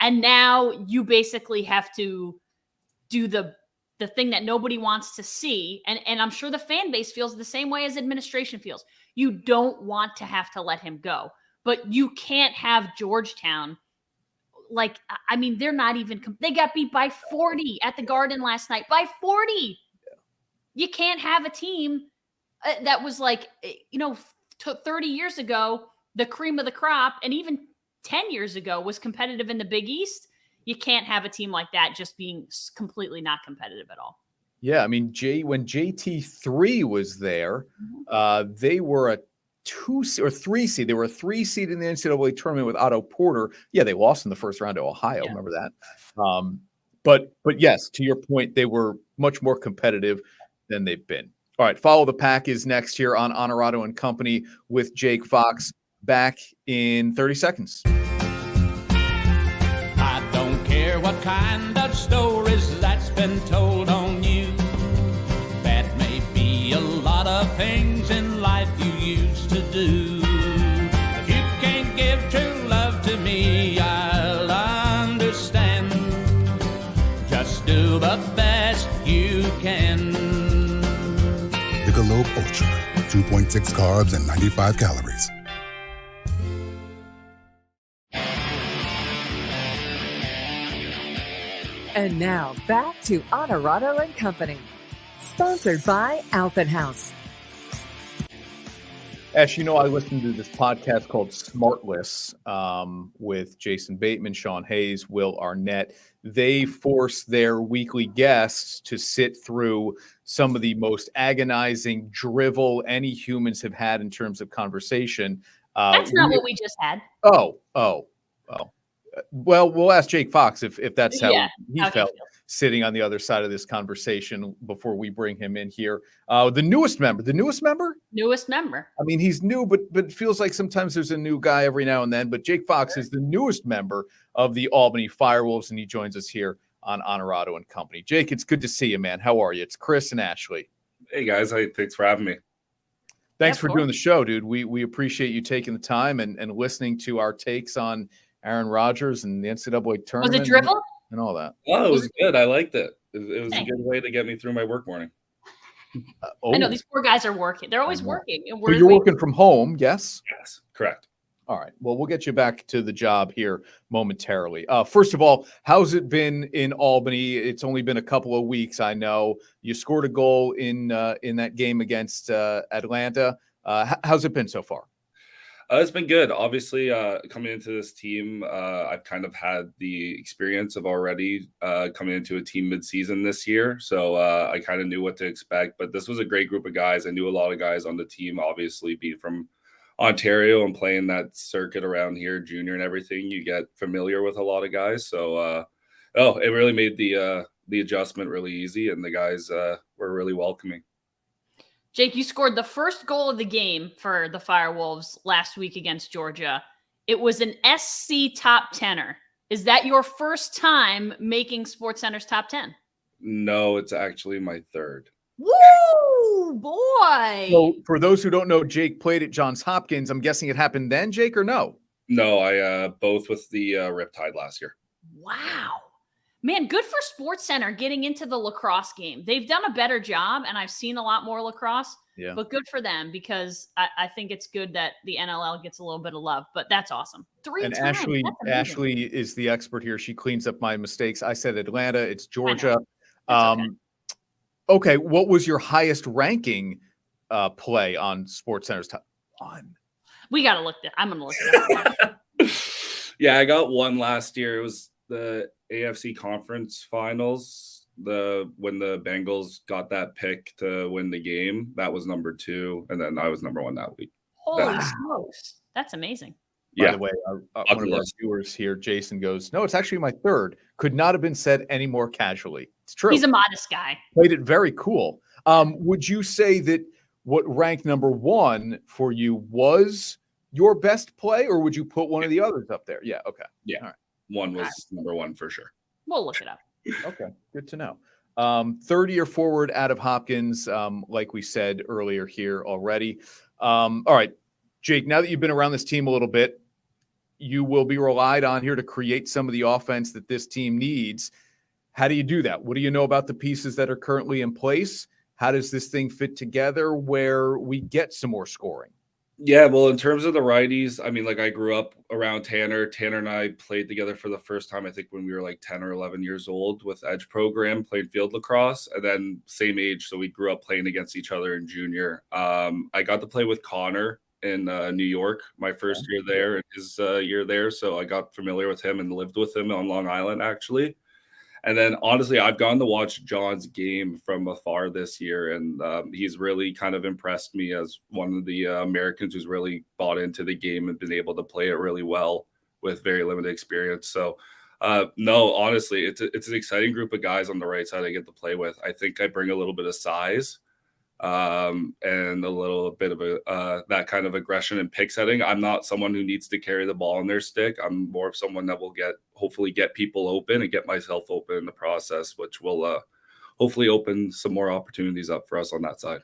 And now you basically have to do the thing that nobody wants to see. And I'm sure the fan base feels the same way as administration feels. You don't want to have to let him go. But you can't have Georgetown. Like, I mean, they're not even – they got beat by 40 at the Garden last night. By 40. Yeah. You can't have a team that was like, 30 years ago the cream of the crop, and even 10 years ago was competitive in the Big East, you can't have a team like that just being completely not competitive at all. Yeah, I mean, when JT3 was there, they were a 2 or 3 seed. They were a 3 seed in the NCAA tournament with Otto Porter. Yeah, they lost in the first round to Ohio. Remember that? But yes, to your point, they were much more competitive than they've been. All right, Follow the Pack is next here on Onorato and Company with Jake Fox. Back in 30 seconds. I don't care what kind of stories that's been told on you. That may be a lot of things in life you used to do. If you can't give true love to me, I'll understand. Just do the best you can. Michelob Ultra, 2.6 carbs and 95 calories. And now back to Onorato and Company, sponsored by Albany House. Ash, you know, I listened to this podcast called Smartless with Jason Bateman, Sean Hayes, Will Arnett. They force their weekly guests to sit through some of the most agonizing drivel any humans have had in terms of conversation. That's not what we just had. Oh. Well, we'll ask Jake Fox if that's how he felt sitting on the other side of this conversation before we bring him in here. The newest member. Newest member. I mean, he's new, but it feels like sometimes there's a new guy every now and then. But Jake Fox is the newest member of the Albany FireWolves, and he joins us here on Onorato and Company. Jake, it's good to see you, man. How are you? It's Chris and Ashley. Hey, guys. Thanks for having me. Thanks for doing the show, dude. We appreciate you taking the time and listening to our takes on Aaron Rodgers and the NCAA tournament. Was it dribble? And all that. Oh, it was good. I liked it. It was a good way to get me through my work morning. I know these poor guys are working. They're always working. So you're working from home, yes? Yes, correct. All right. Well, we'll get you back to the job here momentarily. First of all, how's it been in Albany? It's only been a couple of weeks, I know. You scored a goal in that game against Atlanta. How's it been so far? It's been good. Obviously, coming into this team, I've kind of had the experience of already coming into a team midseason this year. So I kind of knew what to expect. But this was a great group of guys. I knew a lot of guys on the team, obviously, being from Ontario and playing that circuit around here, junior and everything. You get familiar with a lot of guys. So, it really made the adjustment really easy. And the guys were really welcoming. Jake, you scored the first goal of the game for the FireWolves last week against Georgia. It was an SC top 10er. Is that your first time making SportsCenter's top 10? No, it's actually my third. Woo, boy. So for those who don't know, Jake played at Johns Hopkins. I'm guessing it happened then, Jake, or no? No, I both with the Riptide last year. Wow. Man, good for SportsCenter getting into the lacrosse game. They've done a better job, and I've seen a lot more lacrosse, but good for them because I think it's good that the NLL gets a little bit of love, but that's awesome. And Ashley is the expert here. She cleans up my mistakes. I said Atlanta. It's Georgia. Okay, what was your highest ranking play on SportsCenter's top 1? We got to look that. I'm going to look it up. Yeah, I got one last year. It was the AFC Conference Finals. When the Bengals got that pick to win the game, that was number 2, and then I was number 1 that week. Holy smokes. That's amazing. By the way, one of our viewers here, Jason, goes, no, it's actually my third. Could not have been said any more casually. It's true. He's a modest guy. Played it very cool. Would you say that what ranked number 1 for you was your best play, or would you put one of the others up there? Yeah, okay. Yeah, all right. One was number 1 for sure. We'll look it up. Okay, good to know. 30-year forward out of Hopkins, like we said earlier here already. All right, Jake, now that you've been around this team a little bit, you will be relied on here to create some of the offense that this team needs. How do you do that? What do you know about the pieces that are currently in place? How does this thing fit together where we get some more scoring? Yeah, well, in terms of the righties, I mean, like I grew up around Tanner. Tanner and I played together for the first time, I think, when we were like 10 or 11 years old with Edge program, played field lacrosse, and then same age. So we grew up playing against each other in junior. I got to play with Connor in New York, my first year there, and his year there. So I got familiar with him and lived with him on Long Island, actually. And then, honestly, I've gone to watch John's game from afar this year, and he's really kind of impressed me as one of the Americans who's really bought into the game and been able to play it really well with very limited experience. So, no, honestly, it's an exciting group of guys on the right side I get to play with. I think I bring a little bit of size and a little bit of that kind of aggression and pick setting. I'm not someone who needs to carry the ball on their stick. I'm more of someone that will hopefully get people open and get myself open in the process, which will hopefully open some more opportunities up for us on that side.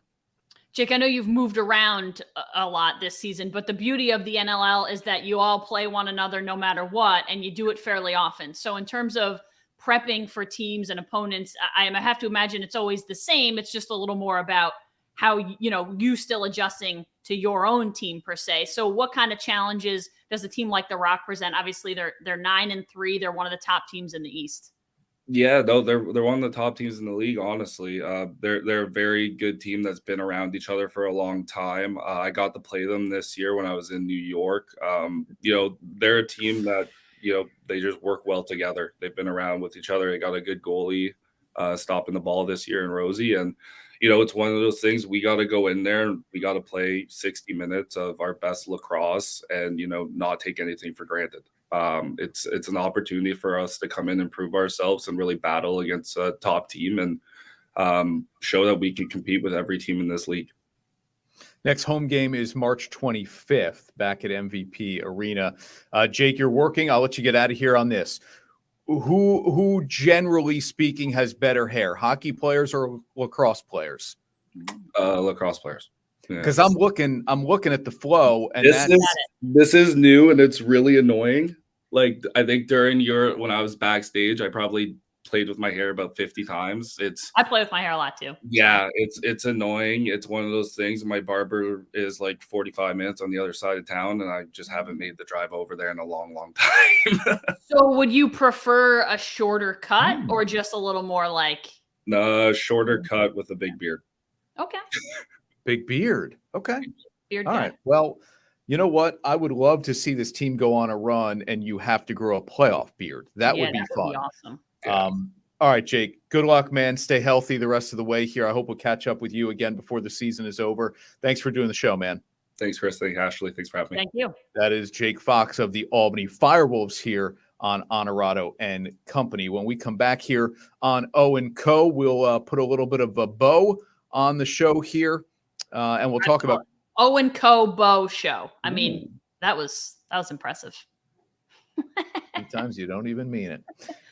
Jake, I know you've moved around a lot this season, but the beauty of the NLL is that you all play one another no matter what, and you do it fairly often. So in terms of prepping for teams and opponents, I have to imagine it's always the same. It's just a little more about how, you still adjusting to your own team per se. So what kind of challenges does a team like the Rock present? Obviously they're 9-3. They're one of the top teams in the East. Yeah, no, they're one of the top teams in the league, honestly. They're a very good team that's been around each other for a long time. I got to play them this year when I was in New York. They're a team that, they just work well together. They've been around with each other. They got a good goalie stopping the ball this year in Rosie. And, it's one of those things we got to go in there and we got to play 60 minutes of our best lacrosse and, not take anything for granted. It's an opportunity for us to come in and prove ourselves and really battle against a top team and show that we can compete with every team in this league. Next home game is March 25th back at MVP Arena. Jake, you're working. I'll let you get out of here on this. Who generally speaking has better hair, hockey players or lacrosse players? Lacrosse players. Because I'm looking at the flow, and this is new and it's really annoying. Like I think when I was backstage, I probably played with my hair about 50 times. I play with my hair a lot too. Yeah, it's annoying. It's one of those things. My barber is like 45 minutes on the other side of town, and I just haven't made the drive over there in a long, long time. So would you prefer a shorter cut or just a little more like? No, shorter cut with a big beard. Okay. Big beard. Okay. Beard All guy. right. Well, you know what? I would love to see this team go on a run and you have to grow a playoff beard. That would be fun. Be awesome. All right, Jake, good luck, man. Stay healthy the rest of the way here. I hope we'll catch up with you again before the season is over. Thanks for doing the show, man. Thanks, Chris. Thanks, Ashley. Thanks for having me. Thank you. That is Jake Fox of the Albany FireWolves here on Onorato and Company. When we come back here on O & Co, we'll put a little bit of a bow on the show here, and we'll talk about O & Co bow show. I mean, that was impressive. Sometimes you don't even mean it.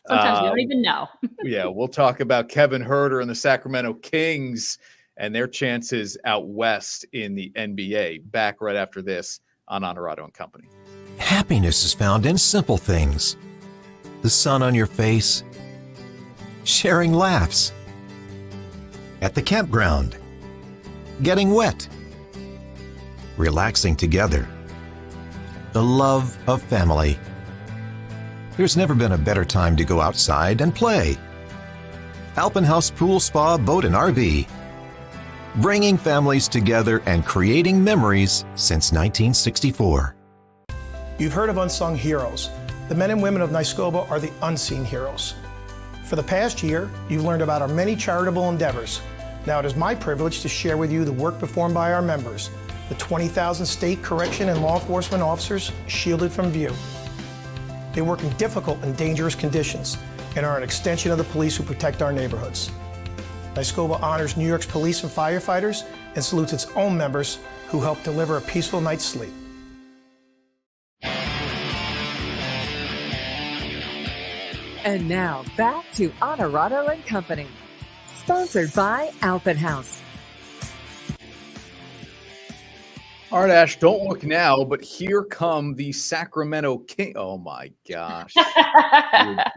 Sometimes you don't even know. Yeah, we'll talk about Kevin Huerter and the Sacramento Kings and their chances out west in the NBA. Back right after this on Onorato and Company. Happiness is found in simple things. The sun on your face, sharing laughs, at the campground, getting wet, relaxing together, the love of family. There's never been a better time to go outside and play. Alpenhaus Pool Spa Boat and RV. Bringing families together and creating memories since 1964. You've heard of unsung heroes. The men and women of Naiskoba are the unseen heroes. For the past year, you've learned about our many charitable endeavors. Now it is my privilege to share with you the work performed by our members, the 20,000 state correction and law enforcement officers shielded from view. They work in difficult and dangerous conditions and are an extension of the police who protect our neighborhoods. Naiskoba honors New York's police and firefighters and salutes its own members who help deliver a peaceful night's sleep. And now back to Onorato and Company, sponsored by Alpenhaus. All right, Ash, don't look now, but here come the Sacramento King. Oh, my gosh. I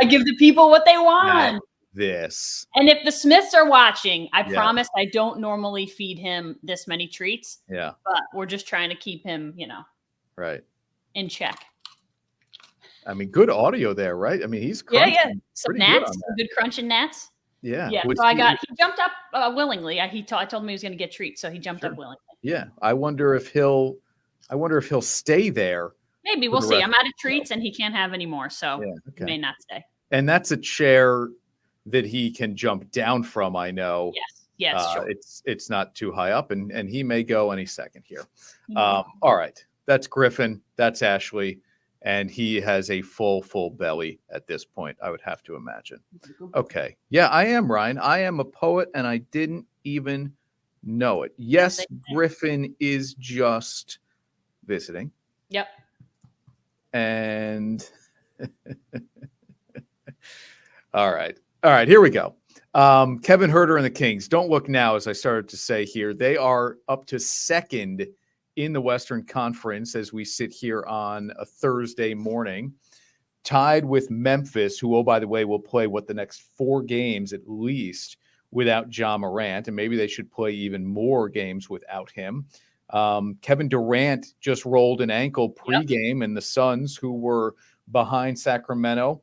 give the people what they want. This. And if the Smiths are watching, I promise I don't normally feed him this many treats. Yeah. But we're just trying to keep him, right, in check. I mean, good audio there, right? I mean, he's crunching. Yeah. Some gnats, some good crunching gnats. Yeah. Yeah. So he jumped up willingly. I told him he was going to get treats, so he jumped up willingly. Yeah, I wonder if he'll stay there. Maybe we'll see. I'm out of treats, and he can't have any more, so he may not stay. And that's a chair that he can jump down from. I know. Yes, sure. It's not too high up, and he may go any second here. All right, that's Griffin. That's Ashley, and he has a full belly at this point, I would have to imagine. Okay, yeah, I am, Ryan. I am a poet, and I didn't even know it. Yes, Griffin is just visiting. Yep. And all right, here we go. Kevin Huerter and the Kings. Don't look now, as I started to say here. They are up to second in the Western Conference as we sit here on a Thursday morning, tied with Memphis, who, oh, by the way, will play the next 4 games at least without Ja Morant, and maybe they should play even more games without him. Kevin Durant just rolled an ankle pregame, and the Suns, who were behind Sacramento,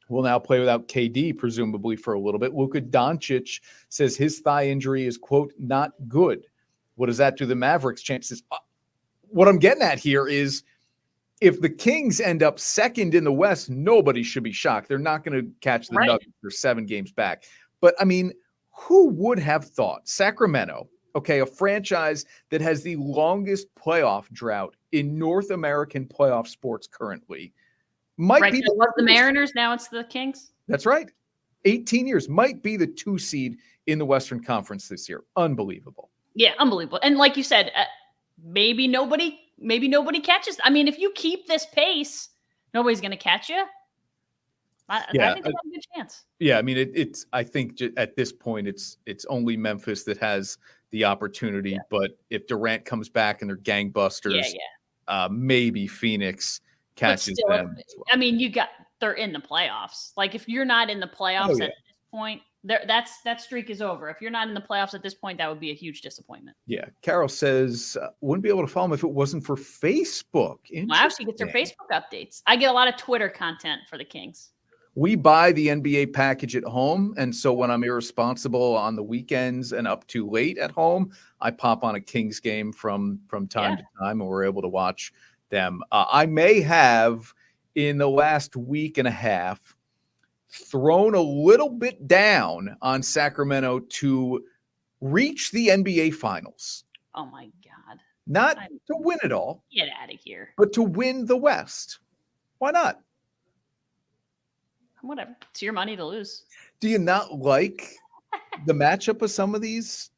will now play without KD, presumably for a little bit. Luka Doncic says his thigh injury is, quote, not good. What does that do to the Mavericks' chances? What I'm getting at here is if the Kings end up second in the West, nobody should be shocked. They're not going to catch the Nuggets. They're 7 games back. But, I mean, who would have thought Sacramento, okay, a franchise that has the longest playoff drought in North American playoff sports currently, might be the Mariners, now it's the Kings. That's right. 18 years, might be the 2 seed in the Western Conference this year. Unbelievable. Yeah, unbelievable. And like you said, maybe nobody catches. I mean, if you keep this pace, nobody's going to catch you. I think they have a good chance. Yeah, I mean, it's. I think at this point, it's only Memphis that has the opportunity. Yeah. But if Durant comes back and they're gangbusters, maybe Phoenix catches them. Well. I mean, they're in the playoffs. Like, if you're not in the playoffs at this point, that streak is over. If you're not in the playoffs at this point, that would be a huge disappointment. Yeah. Carol says, wouldn't be able to follow them if it wasn't for Facebook. Wow, she gets her Facebook updates. I get a lot of Twitter content for the Kings. We buy the NBA package at home, and so when I'm irresponsible on the weekends and up too late at home, I pop on a Kings game from time to time, and we're able to watch them. I may have, in the last week and a half, thrown a little bit down on Sacramento to reach the NBA Finals. Oh, my God. Not to win it all. Get out of here. But to win the West. Why not? Whatever. It's your money to lose. Do you not like the matchup of some of these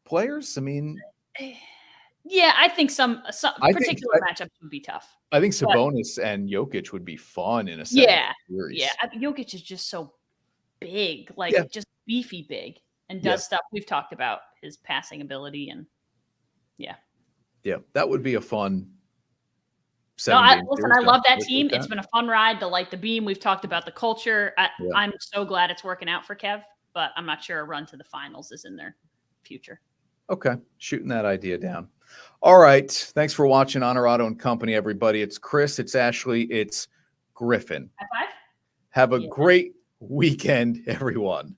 players? I mean, yeah, I think some particular matchups would be tough. I think Sabonis and Jokic would be fun in a series. Yeah. Jokic is just so big, just beefy big, and does stuff. We've talked about his passing ability, and yeah, that would be a fun. I love that team. It's been a fun ride. To light the beam. We've talked about the culture. I'm so glad it's working out for Kev, but I'm not sure a run to the finals is in their future. Okay. Shooting that idea down. All right. Thanks for watching Onorato Company, everybody. It's Chris, it's Ashley, it's Griffin. High five. Have a great weekend, everyone.